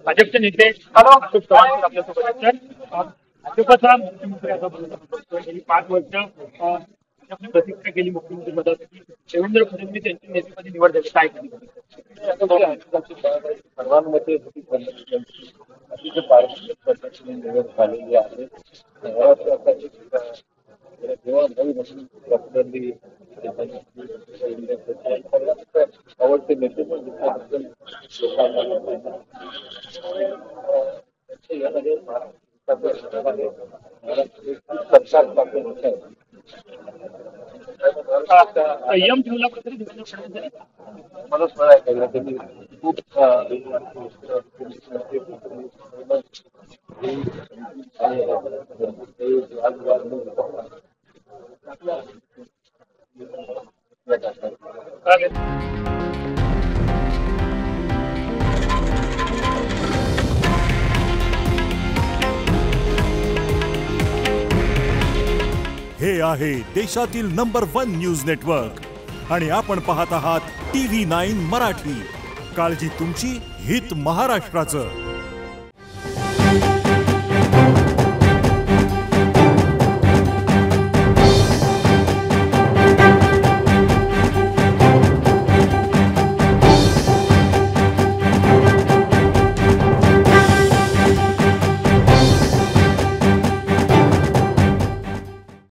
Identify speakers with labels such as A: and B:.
A: भाजपचे नेते अशोक चव्हाण आपल्यासोबत आहेत. भाजपचा मुख्यमंत्री असं बोलतो गेली 5 वर्ष आपली प्रतीक्षा केली मुख्यमंत्री पदासाठी. देवेंद्र फडणवीस यांची नेतेपदी निवड झाली, काय
B: सर्वांमध्ये अतिशय पारदर्शक पद्धतीने निवड झालेली आहे. जेव्हा नवीन डॉक्टरनी आवडते नेते पण
A: संयम ठेवला तरी देवेंद्र फडणवीस
B: मला स्वतः ऐकायला त्यांनी खूप
C: हे आहे देशातील नंबर 1 न्यूज नेटवर्क आणि आपण पाहत आहात TV9 मराठी. काळजी तुमची, हित महाराष्ट्राचं.